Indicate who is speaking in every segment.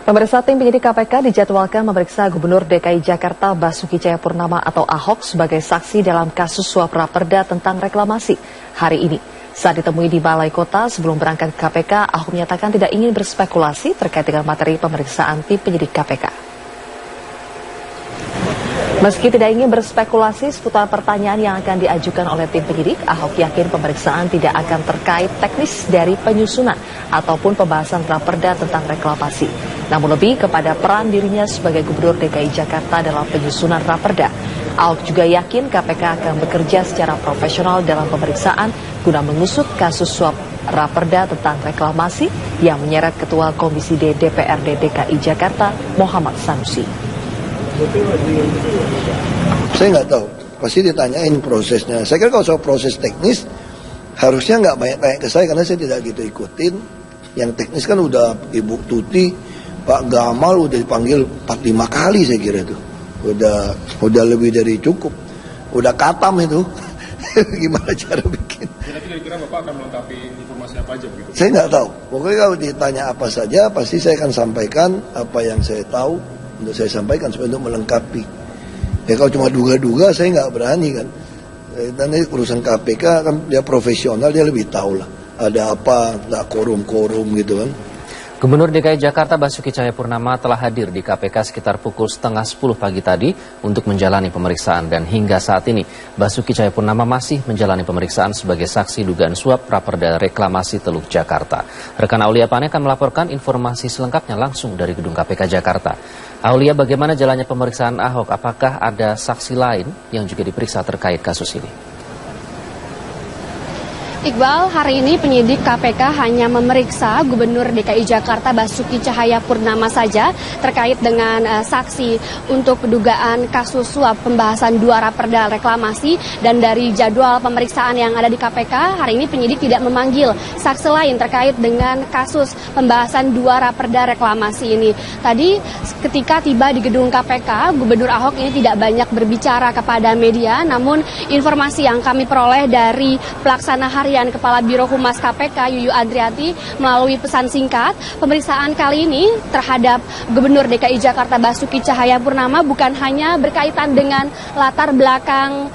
Speaker 1: Pemirsa, tim penyidik KPK dijadwalkan memeriksa Gubernur DKI Jakarta Basuki Cahayapurnama atau Ahok sebagai saksi dalam kasus suap raperda tentang reklamasi hari ini. Saat ditemui di Balai Kota sebelum berangkat ke KPK, Ahok menyatakan tidak ingin berspekulasi terkait dengan materi pemeriksaan tim penyidik KPK. Meski tidak ingin berspekulasi seputar pertanyaan yang akan diajukan oleh tim penyidik, Ahok yakin pemeriksaan tidak akan terkait teknis dari penyusunan ataupun pembahasan raperda tentang reklamasi. Namun lebih kepada peran dirinya sebagai Gubernur DKI Jakarta dalam penyusunan raperda. Ahok juga yakin KPK akan bekerja secara profesional dalam pemeriksaan guna mengusut kasus suap raperda tentang reklamasi yang menyeret Ketua Komisi D DPRD DKI Jakarta Muhammad Sanusi.
Speaker 2: Saya nggak tahu, pasti ditanyain prosesnya. Saya kira kalau soal proses teknis, harusnya nggak banyak tanya ke saya karena saya tidak gitu ikutin. Yang teknis kan udah Ibu Tuti, Pak Gamal udah dipanggil 4-5 kali saya kira itu. Udah lebih dari cukup, udah katam itu. Gimana cara bikin?
Speaker 3: Tapi kira-kira Bapak akan melengkapi informasi apa aja begitu?
Speaker 2: Saya nggak tahu, pokoknya kalau ditanya apa saja, pasti saya akan sampaikan apa yang saya tahu. Untuk saya sampaikan supaya untuk melengkapi. Ya kalau cuma duga-duga saya nggak berani kan. Dan ini urusan KPK kan dia profesional, dia lebih tahu lah. Ada apa, nggak korum-korum gitu kan.
Speaker 4: Gubernur DKI Jakarta Basuki Cahayapurnama telah hadir di KPK sekitar pukul 9:30 pagi tadi untuk menjalani pemeriksaan dan hingga saat ini Basuki Cahayapurnama masih menjalani pemeriksaan sebagai saksi dugaan suap raperda reklamasi Teluk Jakarta. Rekan Aulia Pane akan melaporkan informasi selengkapnya langsung dari gedung KPK Jakarta. Aulia, bagaimana jalannya pemeriksaan Ahok? Apakah ada saksi lain yang juga diperiksa terkait kasus ini?
Speaker 5: Iqbal, hari ini penyidik KPK hanya memeriksa Gubernur DKI Jakarta Basuki Cahayapurnama saja terkait dengan saksi untuk dugaan kasus suap pembahasan 2 raperda reklamasi, dan dari jadwal pemeriksaan yang ada di KPK, hari ini penyidik tidak memanggil saksi lain terkait dengan kasus pembahasan 2 raperda reklamasi ini. Tadi ketika tiba di gedung KPK, Gubernur Ahok ini tidak banyak berbicara kepada media, namun informasi yang kami peroleh dari pelaksana harian Kepala Biro Humas KPK Yuyu Andriati melalui pesan singkat, pemeriksaan kali ini terhadap Gubernur DKI Jakarta Basuki Cahayapurnama bukan hanya berkaitan dengan latar belakang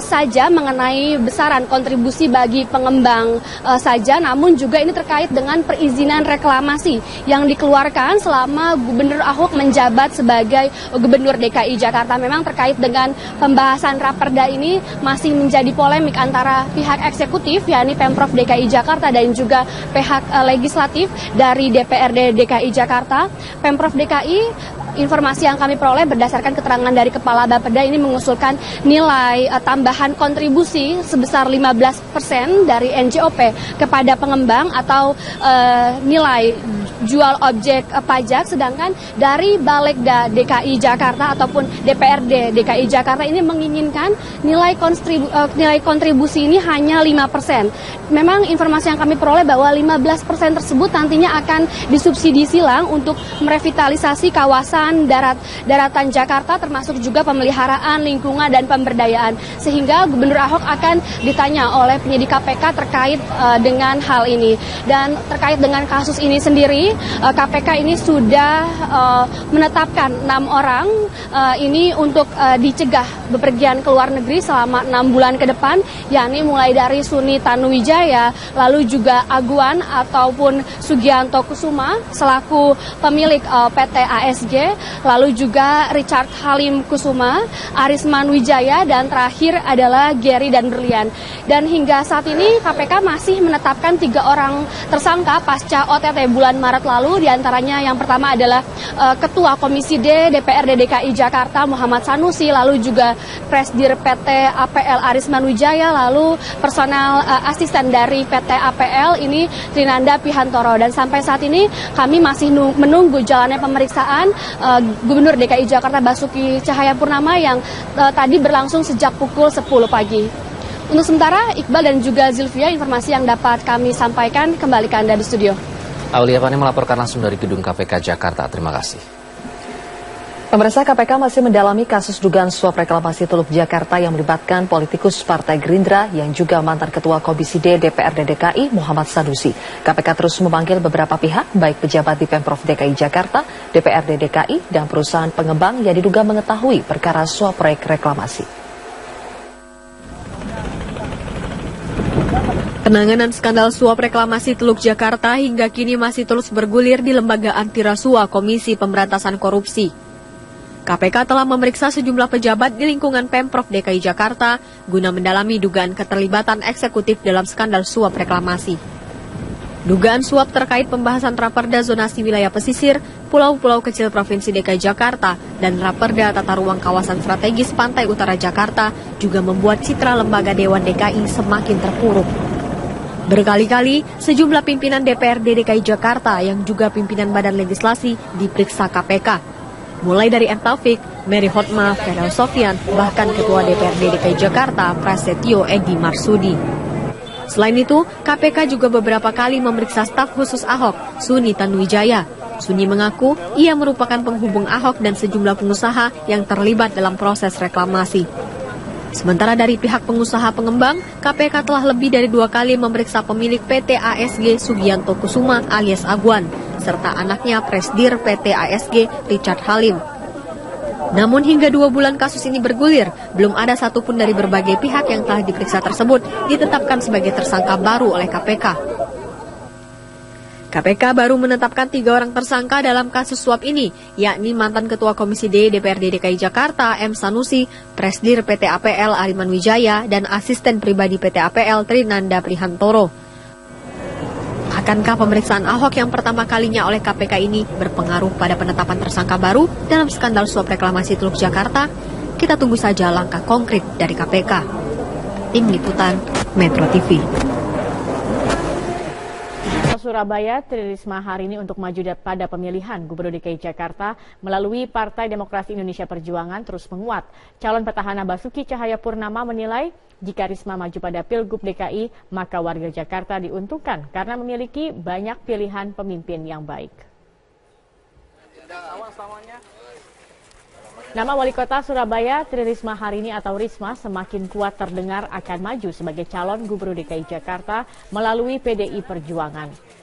Speaker 5: saja mengenai besaran kontribusi bagi pengembang saja, namun juga ini terkait dengan perizinan reklamasi yang dikeluarkan selama Gubernur Ahok menjabat sebagai Gubernur DKI Jakarta. Memang terkait dengan pembahasan raperda ini masih menjadi polemik antara pihak eksekutif yakni Pemprov DKI Jakarta dan juga pihak legislatif dari DPRD DKI Jakarta. Pemprov DKI, informasi yang kami peroleh berdasarkan keterangan dari Kepala Bapeda ini mengusulkan nilai tambahan kontribusi sebesar 15% dari NJOP kepada pengembang atau nilai jual objek pajak, sedangkan dari Balegda DKI Jakarta ataupun DPRD DKI Jakarta ini menginginkan nilai kontribusi ini hanya 5%. Memang informasi yang kami peroleh bahwa 15% tersebut nantinya akan disubsidi silang untuk merevitalisasi kawasan daratan Jakarta, termasuk juga pemeliharaan lingkungan dan pemberdayaan, sehingga Gubernur Ahok akan ditanya oleh penyidik KPK terkait dengan hal ini. Dan terkait dengan kasus ini sendiri, KPK ini sudah menetapkan 6 orang ini untuk dicegah bepergian ke luar negeri selama 6 bulan ke depan, yakni mulai dari Suni Tanuwijaya, lalu juga Aguan ataupun Sugianto Kusuma selaku pemilik PT ASG, lalu juga Richard Halim Kusuma, Arisman Wijaya, dan terakhir adalah Gary dan Berlian. Dan hingga saat ini KPK masih menetapkan 3 orang tersangka pasca OTT bulan Maret lalu, diantaranya yang pertama adalah Ketua Komisi D DPRD DKI Jakarta Muhammad Sanusi, lalu juga Presdir PT APL Arisman Wijaya, lalu personal asisten dari PT APL ini Trinanda Pihantoro. Dan sampai saat ini kami masih menunggu jalannya pemeriksaan Gubernur DKI Jakarta Basuki Cahayapurnama yang tadi berlangsung sejak pukul 10 pagi. Untuk sementara, Iqbal dan juga Zilvia, informasi yang dapat kami sampaikan, kembali ke Anda di studio.
Speaker 4: Aulia Pane melaporkan langsung dari gedung KPK Jakarta. Terima kasih.
Speaker 1: Pemirsa, KPK masih mendalami kasus dugaan suap reklamasi Teluk Jakarta yang melibatkan politikus Partai Gerindra yang juga mantan Ketua Komisi D DPRD DKI Muhammad Sanusi. KPK terus memanggil beberapa pihak, baik pejabat di Pemprov DKI Jakarta, DPRD DKI, dan perusahaan pengembang yang diduga mengetahui perkara suap proyek reklamasi.
Speaker 6: Penanganan skandal suap reklamasi Teluk Jakarta hingga kini masih terus bergulir di Lembaga Antirasuah Komisi Pemberantasan Korupsi. KPK telah memeriksa sejumlah pejabat di lingkungan Pemprov DKI Jakarta guna mendalami dugaan keterlibatan eksekutif dalam skandal suap reklamasi. Dugaan suap terkait pembahasan Raperda Zonasi Wilayah Pesisir, Pulau-Pulau Kecil Provinsi DKI Jakarta, dan Raperda Tata Ruang Kawasan Strategis Pantai Utara Jakarta juga membuat citra lembaga Dewan DKI semakin terpuruk. Berkali-kali, sejumlah pimpinan DPRD DKI Jakarta yang juga pimpinan badan legislasi diperiksa KPK. Mulai dari M. Taufik, Mary Hotma, Ferel Sofyan, bahkan Ketua DPRD DKI Jakarta, Prasetyo Edi Marsudi. Selain itu, KPK juga beberapa kali memeriksa staf khusus Ahok, Suni Tanuwijaya. Suni mengaku ia merupakan penghubung Ahok dan sejumlah pengusaha yang terlibat dalam proses reklamasi. Sementara dari pihak pengusaha pengembang, KPK telah lebih dari 2 kali memeriksa pemilik PT ASG Sugianto Kusuma alias Agwan, serta anaknya Presdir PT ASG Richard Halim. Namun hingga 2 bulan kasus ini bergulir, belum ada satupun dari berbagai pihak yang telah diperiksa tersebut ditetapkan sebagai tersangka baru oleh KPK. KPK baru menetapkan 3 orang tersangka dalam kasus suap ini, yakni mantan Ketua Komisi D DPRD DKI Jakarta M. Sanusi, Presdir PT APL Ariman Wijaya, dan asisten pribadi PT APL Trinanda Prihantoro. Akankah pemeriksaan Ahok yang pertama kalinya oleh KPK ini berpengaruh pada penetapan tersangka baru dalam skandal suap reklamasi Teluk Jakarta? Kita tunggu saja langkah konkret dari KPK. Tim Liputan Metro TV.
Speaker 7: Surabaya, Tri Risma hari ini untuk maju pada pemilihan Gubernur DKI Jakarta melalui Partai Demokrasi Indonesia Perjuangan terus menguat. Calon petahana Basuki Cahayapurnama menilai jika Risma maju pada Pilgub DKI, maka warga Jakarta diuntungkan karena memiliki banyak pilihan pemimpin yang baik. Nama Wali Kota Surabaya, Tri Risma hari ini atau Risma semakin kuat terdengar akan maju sebagai calon Gubernur DKI Jakarta melalui PDI Perjuangan.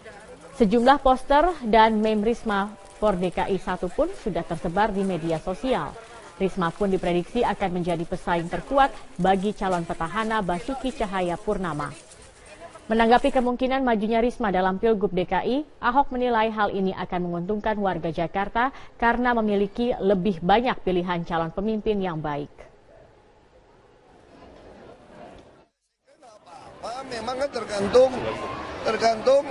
Speaker 7: Sejumlah poster dan meme Risma for DKI 1 pun sudah tersebar di media sosial. Risma pun diprediksi akan menjadi pesaing terkuat bagi calon petahana Basuki Cahayapurnama. Menanggapi kemungkinan majunya Risma dalam Pilgub DKI, Ahok menilai hal ini akan menguntungkan warga Jakarta karena memiliki lebih banyak pilihan calon pemimpin yang baik.
Speaker 2: Memang kan tergantung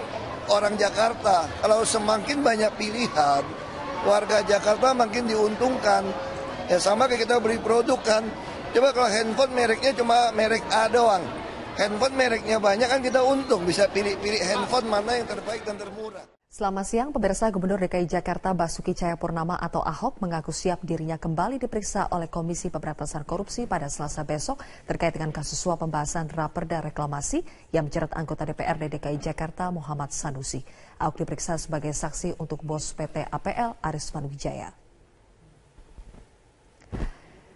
Speaker 2: orang Jakarta. Kalau semakin banyak pilihan, warga Jakarta makin diuntungkan. Ya sama kayak kita beli produk kan. Coba kalau handphone mereknya cuma merek A doang. Handphone mereknya banyak kan kita untung, bisa pilih-pilih handphone mana yang terbaik dan termurah.
Speaker 1: Selamat siang, pemirsa. Gubernur DKI Jakarta Basuki Cahayapurnama atau Ahok mengaku siap dirinya kembali diperiksa oleh Komisi Pemberantasan Korupsi pada Selasa besok terkait dengan kasus suap pembahasan Raperda reklamasi yang menjerat anggota DPRD DKI Jakarta Muhammad Sanusi. Ahok diperiksa sebagai saksi untuk bos PT APL Ariman Wijaya.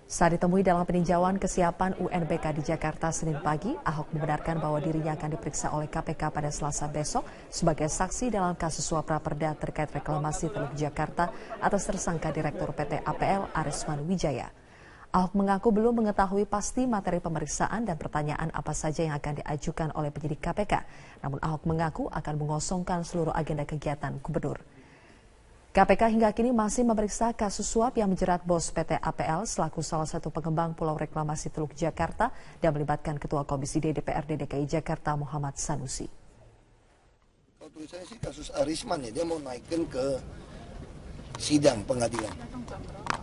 Speaker 1: Saat ditemui dalam peninjauan kesiapan UNBK di Jakarta Senin pagi, Ahok membenarkan bahwa dirinya akan diperiksa oleh KPK pada Selasa besok sebagai saksi dalam kasus suap Raperda terkait reklamasi Teluk Jakarta atas tersangka Direktur PT APL Ariman Wijaya. Ahok mengaku belum mengetahui pasti materi pemeriksaan dan pertanyaan apa saja yang akan diajukan oleh penyidik KPK. Namun Ahok mengaku akan mengosongkan seluruh agenda kegiatan gubernur. KPK hingga kini masih memeriksa kasus suap yang menjerat bos PT APL selaku salah satu pengembang Pulau Reklamasi Teluk Jakarta dan melibatkan Ketua Komisi D DPRD DKI Jakarta Muhammad Sanusi.
Speaker 2: Kalau tulisannya sih kasus Arisman ya, dia mau naikkan ke sidang pengadilan.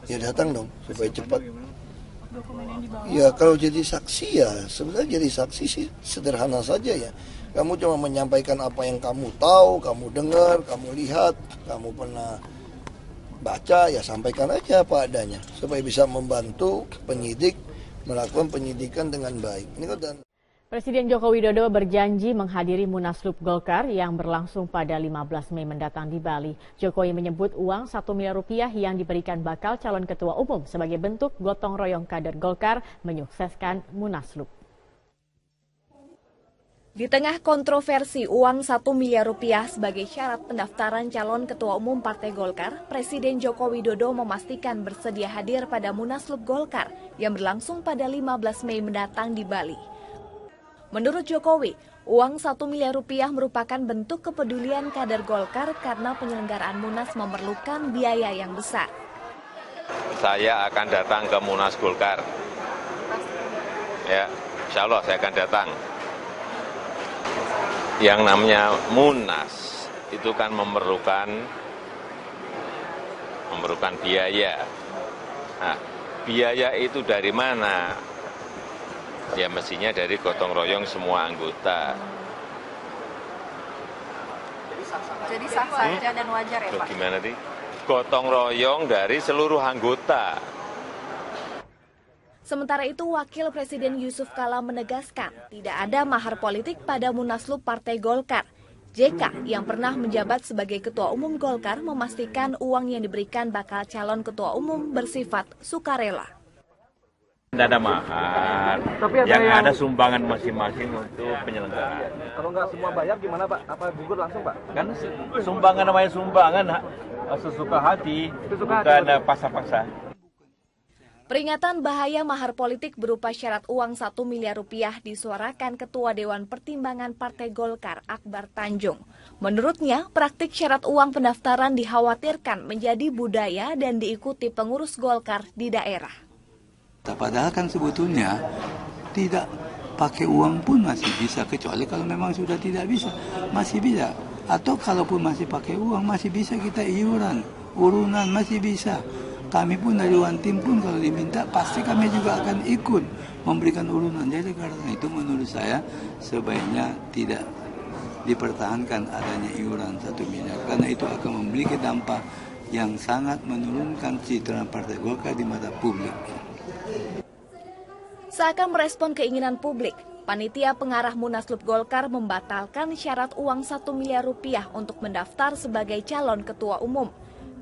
Speaker 2: Ya datang dong supaya cepat. Ya kalau jadi saksi ya sebenarnya jadi saksi sih sederhana saja ya. Kamu cuma menyampaikan apa yang kamu tahu, kamu dengar, kamu lihat, kamu pernah baca, ya sampaikan aja apa adanya. Supaya bisa membantu penyidik melakukan penyidikan dengan baik. Ini kan
Speaker 7: Presiden Joko Widodo berjanji menghadiri Munaslup Golkar yang berlangsung pada 15 Mei mendatang di Bali. Jokowi menyebut uang 1 miliar rupiah yang diberikan bakal calon ketua umum sebagai bentuk gotong royong kader Golkar menyukseskan Munaslup.
Speaker 8: Di tengah kontroversi uang 1 miliar rupiah sebagai syarat pendaftaran calon ketua umum Partai Golkar, Presiden Joko Widodo memastikan bersedia hadir pada Munaslup Golkar yang berlangsung pada 15 Mei mendatang di Bali. Menurut Jokowi, uang 1 miliar rupiah merupakan bentuk kepedulian kader Golkar karena penyelenggaraan Munas memerlukan biaya yang besar.
Speaker 9: Saya akan datang ke Munas Golkar. Ya, insya Allah saya akan datang. Yang namanya Munas itu kan memerlukan biaya. Nah, biaya itu dari mana? Ya mestinya dari gotong royong semua anggota.
Speaker 8: Jadi sah saja dan wajar ya Pak?
Speaker 9: Gimana nih? Gotong royong dari seluruh anggota.
Speaker 8: Sementara itu, Wakil Presiden Yusuf Kala menegaskan tidak ada mahar politik pada Munaslup Partai Golkar. JK yang pernah menjabat sebagai Ketua Umum Golkar memastikan uang yang diberikan bakal calon Ketua Umum bersifat sukarela.
Speaker 10: Tidak ada mahar, ada sumbangan masing-masing untuk penyelenggaraan.
Speaker 11: Kalau nggak semua bayar gimana Pak? Apa gugur langsung Pak?
Speaker 10: Kan sumbangan namanya sumbangan, sesuka hati, bukan paksa-paksa.
Speaker 8: Peringatan bahaya mahar politik berupa syarat uang 1 miliar rupiah disuarakan Ketua Dewan Pertimbangan Partai Golkar Akbar Tanjung. Menurutnya, praktik syarat uang pendaftaran dikhawatirkan menjadi budaya dan diikuti pengurus Golkar di daerah.
Speaker 12: Padahal kan sebetulnya tidak pakai uang pun masih bisa, kecuali kalau memang sudah tidak bisa, masih bisa. Atau kalaupun masih pakai uang, masih bisa kita iuran, urunan masih bisa. Kami pun dari One Team pun kalau diminta, pasti kami juga akan ikut memberikan urunan. Jadi karena itu menurut saya sebaiknya tidak dipertahankan adanya iuran 1 miliar. Karena itu akan memiliki dampak yang sangat menurunkan citra Partai Golkar di mata publik.
Speaker 8: Seakan merespon keinginan publik, panitia pengarah Munaslup Golkar membatalkan syarat uang 1 miliar rupiah untuk mendaftar sebagai calon ketua umum.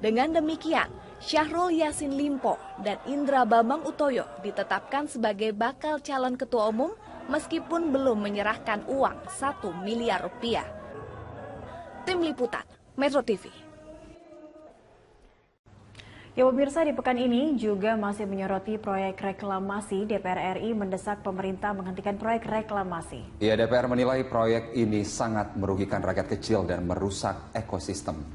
Speaker 8: Dengan demikian, Syahrul Yassin Limpo dan Indra Bambang Utoyo ditetapkan sebagai bakal calon ketua umum meskipun belum menyerahkan uang 1 miliar rupiah. Tim Liputan, Metro TV.
Speaker 13: Ya pemirsa, di pekan ini juga masih menyoroti proyek reklamasi. DPR RI mendesak pemerintah menghentikan proyek reklamasi.
Speaker 14: Ya, DPR menilai proyek ini sangat merugikan rakyat kecil dan merusak ekosistem.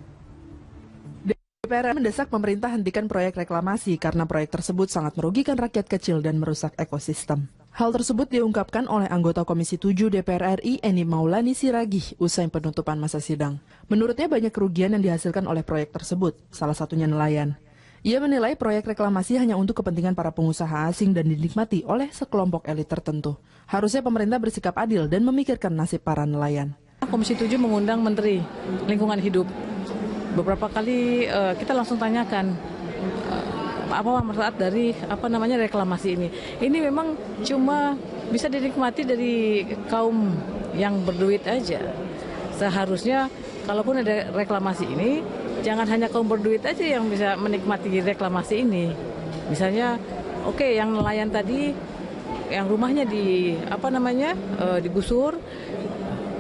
Speaker 15: DPR mendesak pemerintah hentikan proyek reklamasi karena proyek tersebut sangat merugikan rakyat kecil dan merusak ekosistem. Hal tersebut diungkapkan oleh anggota Komisi 7 DPR RI Eni Maulani Siragih usai penutupan masa sidang. Menurutnya banyak kerugian yang dihasilkan oleh proyek tersebut, salah satunya nelayan. Ia menilai proyek reklamasi hanya untuk kepentingan para pengusaha asing dan dinikmati oleh sekelompok elit tertentu. Harusnya pemerintah bersikap adil dan memikirkan nasib para nelayan.
Speaker 16: Komisi 7 mengundang Menteri Lingkungan Hidup. Beberapa kali kita langsung tanyakan apa manfaat dari reklamasi ini. Ini memang cuma bisa dinikmati dari kaum yang berduit aja. Seharusnya kalaupun ada reklamasi ini, jangan hanya kaum berduit aja yang bisa menikmati reklamasi ini. Misalnya, yang nelayan tadi, yang rumahnya digusur,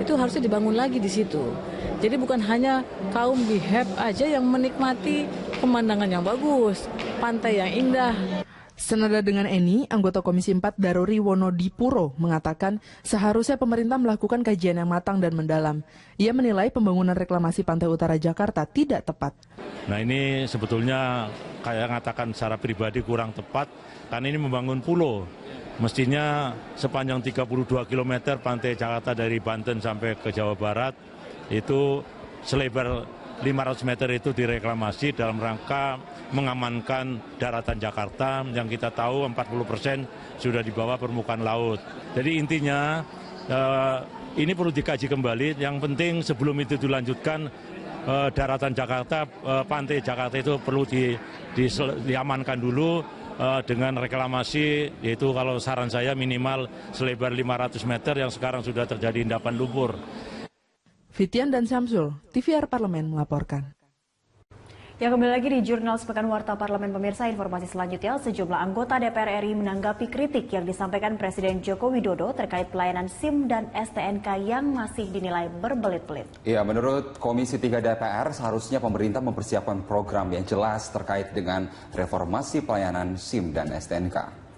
Speaker 16: itu harusnya dibangun lagi di situ. Jadi bukan hanya kaum bihep aja yang menikmati pemandangan yang bagus, pantai yang indah.
Speaker 15: Senada dengan Eni, anggota Komisi 4 Daruri Wonodipuro mengatakan seharusnya pemerintah melakukan kajian yang matang dan mendalam. Ia menilai pembangunan reklamasi Pantai Utara Jakarta tidak tepat.
Speaker 17: Nah ini sebetulnya kayak ngatakan secara pribadi kurang tepat, karena ini membangun pulau. Mestinya sepanjang 32 km pantai Jakarta dari Banten sampai ke Jawa Barat, itu selebar 500 meter itu direklamasi dalam rangka mengamankan daratan Jakarta yang kita tahu 40% sudah di bawah permukaan laut. Jadi intinya ini perlu dikaji kembali. Yang penting sebelum itu dilanjutkan daratan Jakarta, pantai Jakarta itu perlu diamankan dulu dengan reklamasi, yaitu kalau saran saya minimal selebar 500 meter yang sekarang sudah terjadi endapan lumpur.
Speaker 15: Fitian dan Samsul, TVR Parlemen melaporkan.
Speaker 13: Ya, kembali lagi di Jurnal Sepekan Warta Parlemen, pemirsa. Informasi selanjutnya, sejumlah anggota DPR RI menanggapi kritik yang disampaikan Presiden Joko Widodo terkait pelayanan SIM dan STNK yang masih dinilai berbelit-belit.
Speaker 14: Ya, menurut Komisi 3 DPR, seharusnya pemerintah mempersiapkan program yang jelas terkait dengan reformasi pelayanan SIM dan STNK.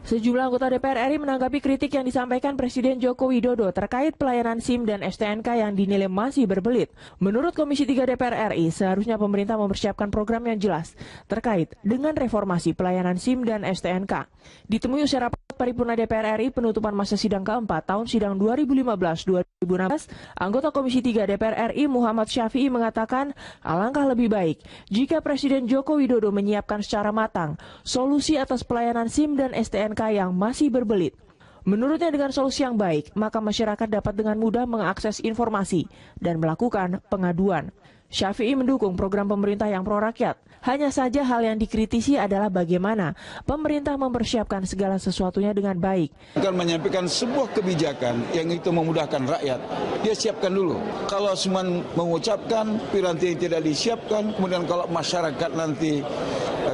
Speaker 18: Sejumlah anggota DPR RI menanggapi kritik yang disampaikan Presiden Joko Widodo terkait pelayanan SIM dan STNK yang dinilai masih berbelit. Menurut Komisi 3 DPR RI, seharusnya pemerintah mempersiapkan program yang jelas terkait dengan reformasi pelayanan SIM dan STNK. Ditemui usai rapat paripurna DPR RI penutupan masa sidang keempat tahun sidang 2015-2016, anggota Komisi 3 DPR RI Muhammad Syafi'i mengatakan alangkah lebih baik jika Presiden Joko Widodo menyiapkan secara matang solusi atas pelayanan SIM dan STNK yang masih berbelit. Menurutnya dengan solusi yang baik, maka masyarakat dapat dengan mudah mengakses informasi dan melakukan pengaduan. Syafi'i mendukung program pemerintah yang pro-rakyat. Hanya saja hal yang dikritisi adalah bagaimana pemerintah mempersiapkan segala sesuatunya dengan baik.
Speaker 19: Akan menyampaikan sebuah kebijakan yang itu memudahkan rakyat, dia siapkan dulu. Kalau cuma mengucapkan, piranti yang tidak disiapkan, kemudian kalau masyarakat nanti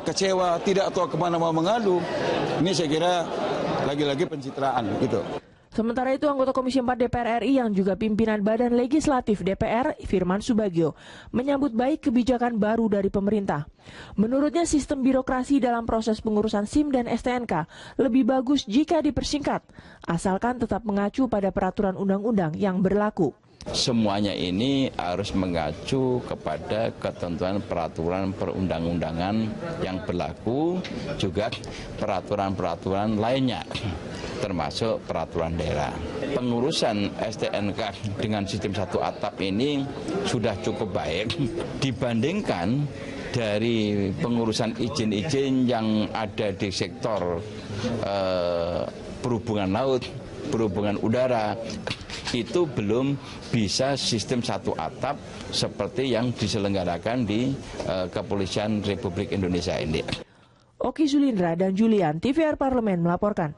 Speaker 19: kecewa, tidak tahu kemana mau mengadu, ini saya kira lagi-lagi pencitraan gitu.
Speaker 18: Sementara itu, anggota Komisi 4 DPR RI yang juga pimpinan Badan Legislatif DPR, Firman Subagio, menyambut baik kebijakan baru dari pemerintah. Menurutnya, sistem birokrasi dalam proses pengurusan SIM dan STNK lebih bagus jika dipersingkat, asalkan tetap mengacu pada peraturan undang-undang yang berlaku.
Speaker 20: Semuanya ini harus mengacu kepada ketentuan peraturan perundang-undangan yang berlaku, juga peraturan-peraturan lainnya, termasuk peraturan daerah. Pengurusan STNK dengan sistem satu atap ini sudah cukup baik dibandingkan dari pengurusan izin-izin yang ada di sektor perhubungan laut, perhubungan udara. Itu belum bisa sistem satu atap seperti yang diselenggarakan di Kepolisian Republik Indonesia ini.
Speaker 18: Oki Sulindra dan Julian, TVR Parlemen melaporkan.